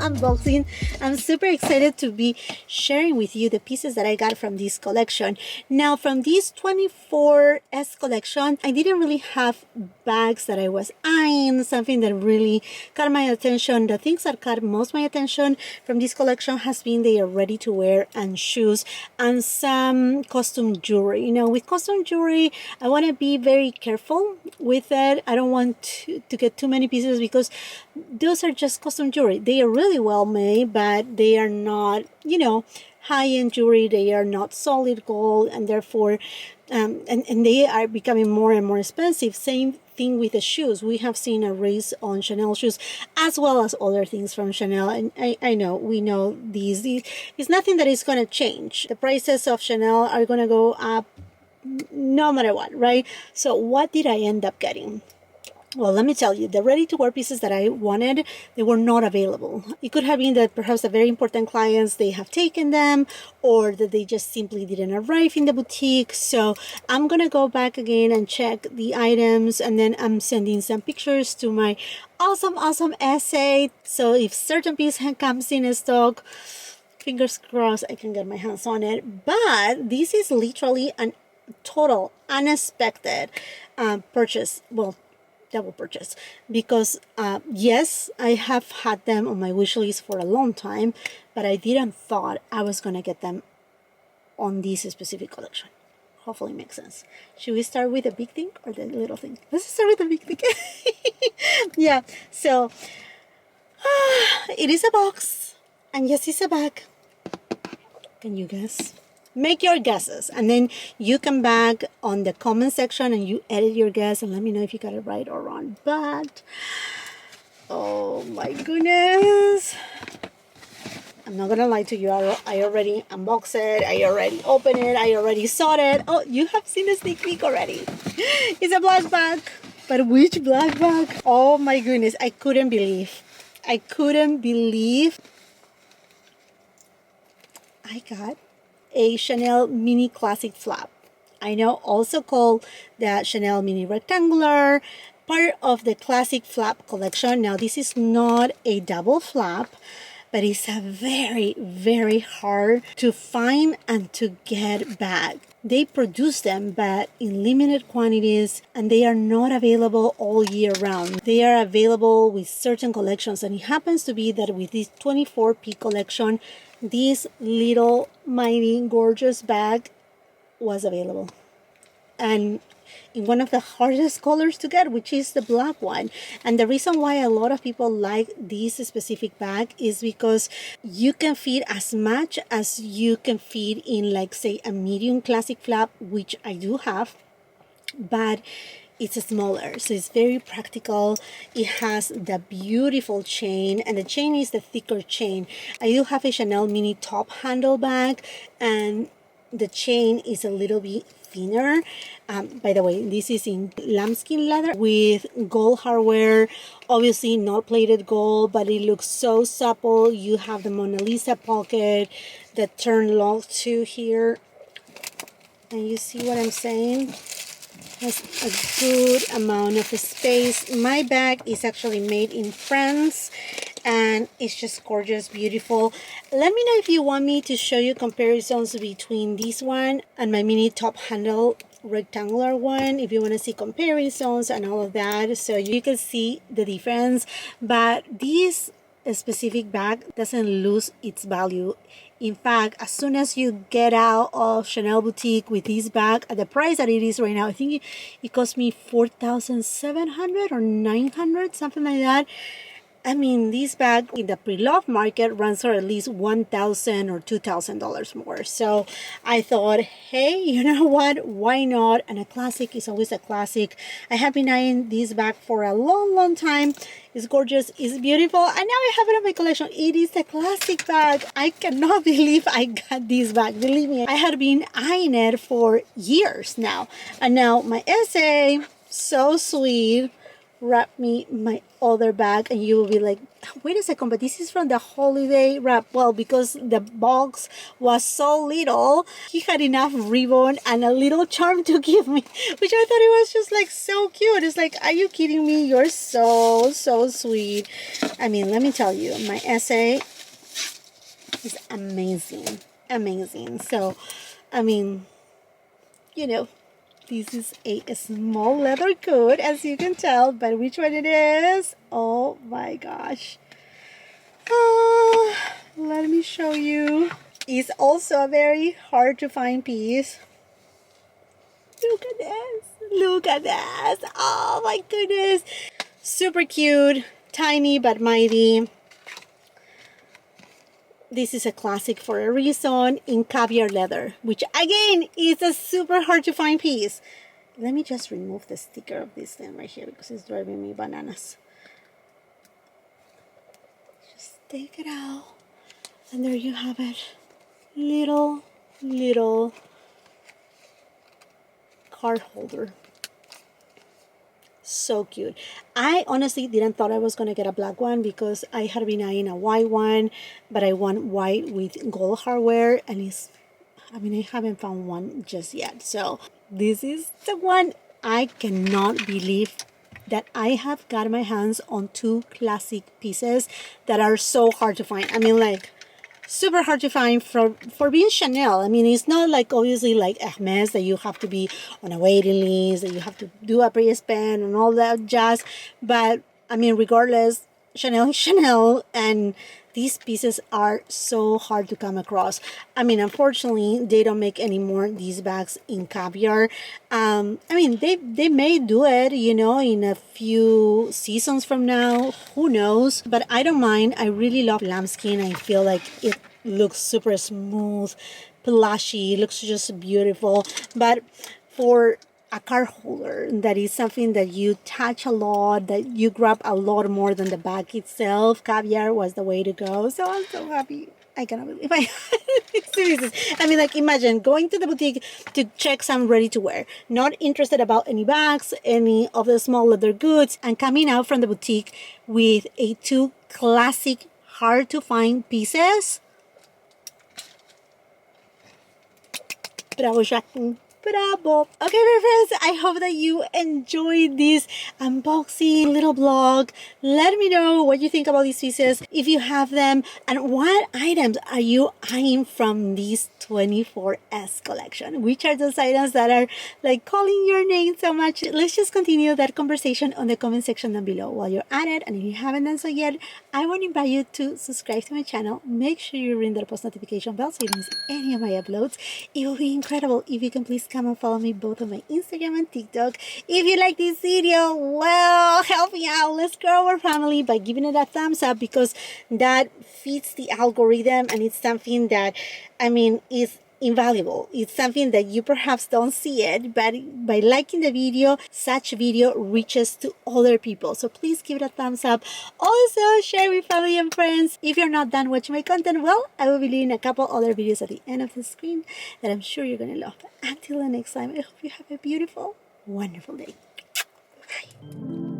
unboxing. I'm super excited to be sharing with you the pieces that I got from this collection. Now, from this 24S collection, I didn't really have bags that I was eyeing, something that really caught my attention. The things that caught most my attention from this collection has been their ready to wear and shoes and some costume jewelry. You know, with costume jewelry, I want to be very careful with it. I don't want to get too many pieces because those are just costume jewelry. They are really well made, but they are not, you know, high-end jewelry. They are not solid gold, and therefore and they are becoming more and more expensive. Same thing with the shoes. We have seen a raise on Chanel shoes as well as other things from Chanel, and I know, we know these it's nothing that is going to change. The prices of Chanel are going to go up no matter what, right? So what did I end up getting? Well, let me tell you, the ready-to-wear pieces that I wanted, they were not available. It could have been that perhaps the very important clients, they have taken them, or that they just simply didn't arrive in the boutique. So I'm gonna go back again and check the items, and then I'm sending some pictures to my awesome essay. So if certain piece comes in stock, fingers crossed I can get my hands on it. But this is literally an total unexpected purchase. Well, double purchase, because yes, I have had them on my wish list for a long time, but I didn't thought I was gonna get them on this specific collection. Hopefully it makes sense. Should we start with the big thing or the little thing? Let's start with the big thing. Yeah, so it is a box, and yes, it's a bag. Can you guess? Make your guesses, and then you come back on the comment section and you edit your guess and let me know if you got it right or wrong. But oh my goodness, I'm not gonna lie to you, I already unboxed it, I already opened it, I already saw it. Oh, you have seen a sneak peek already. It's a black bag. But which black bag? Oh my goodness, I couldn't believe I got a Chanel mini classic flap. I know, also called the Chanel mini rectangular, part of the classic flap collection. Now this is not a double flap, but it's a very hard to find and to get bag. They produce them, but in limited quantities, and they are not available all year round. They are available with certain collections, and it happens to be that with this 24P collection, this little mighty gorgeous bag was available, and in one of the hardest colors to get, which is the black one. And the reason why a lot of people like this specific bag is because you can fit as much as you can fit in, like, say, a medium classic flap, which I do have, but it's smaller, so it's very practical. It has the beautiful chain, and the chain is the thicker chain. I do have a Chanel mini top handle bag, and the chain is a little bit thinner. By the way, this is in lambskin leather with gold hardware, obviously not plated gold, but it looks so supple. You have the Mona Lisa pocket that turn lock to here, and you see what I'm saying? Has a good amount of space. My bag is actually made in France, and it's just gorgeous, beautiful. Let me know if you want me to show you comparisons between this one and my mini top handle rectangular one, if you want to see comparisons and all of that, so you can see the difference. But this specific bag doesn't lose its value. In fact, as soon as you get out of Chanel boutique with this bag at the price that it is right now, I think it cost me $4,700 or $900, something like that. I mean, this bag in the pre-loved market runs for at least $1,000 or $2,000 more. So I thought, hey, you know what? Why not? And a classic is always a classic. I have been eyeing this bag for a long time. It's gorgeous, it's beautiful, and now I have it in my collection. It is a classic bag. I cannot believe I got this bag. Believe me, I had been eyeing it for years now. And now my essay, so sweet, wrap me my other bag, and you will be like, wait a second, but this is from the holiday wrap. Well, because the box was so little, he had enough ribbon and a little charm to give me, which I thought it was just like so cute. It's like, are you kidding me? You're so sweet. I mean, let me tell you, my essay is amazing. Amazing. So, I mean, you know, this is a small leather coat, as you can tell, but which one it is? Oh my gosh. Let me show you. It's also a very hard to find piece. Look at this. Look at this. Oh my goodness. Super cute. Tiny but mighty. This is a classic for a reason, in caviar leather, which again is a super hard to find piece. Let me just remove the sticker of this thing right here because it's driving me bananas. Just take it out. And there you have it. Little card holder. So cute. I honestly didn't thought I was gonna get a black one because I had been eyeing a white one, but I want white with gold hardware, and I haven't found one just yet. So this is the one. I cannot believe that I have got my hands on two classic pieces that are so hard to find. I mean, like, super hard to find for being Chanel. I mean, it's not like obviously like Hermes that you have to be on a waiting list, that you have to do a pre-spend and all that jazz. But I mean, regardless, Chanel is Chanel, and these pieces are so hard to come across. I mean, unfortunately, they don't make anymore these bags in caviar. I mean, they may do it, you know, in a few seasons from now. Who knows? But I don't mind. I really love lambskin. I feel like it looks super smooth, plushy. It looks just beautiful. But for a card holder, that is something that you touch a lot, that you grab a lot more than the bag itself, caviar was the way to go. So I'm so happy. I cannot believe I I mean, like, imagine going to the boutique to check some ready to wear, not interested about any bags, any of the small leather goods, and coming out from the boutique with two classic hard to find pieces. Bravo, Jacqueline. Bravo. Okay, my friends, I hope that you enjoyed this unboxing little vlog. Let me know what you think about these pieces, if you have them, and what items are you eyeing from this 24S collection. Which are those items that are like calling your name so much? Let's just continue that conversation on the comment section down below while you're at it. And if you haven't done so yet, I want to invite you to subscribe to my channel. Make sure you ring the post notification bell so you don't miss any of my uploads. It will be incredible if you can please come and follow me both on my Instagram and TikTok. If you like this video, well, help me out. Let's grow our family by giving it a thumbs up, because that feeds the algorithm, and it's something that, I mean, is invaluable. It's something that you perhaps don't see it, but by liking the video, such video reaches to other people. So please give it a thumbs up. Also, share with family and friends. If you're not done watching my content, well, I will be leaving a couple other videos at the end of the screen that I'm sure you're gonna love. Until the next time, I hope you have a beautiful, wonderful day. Bye.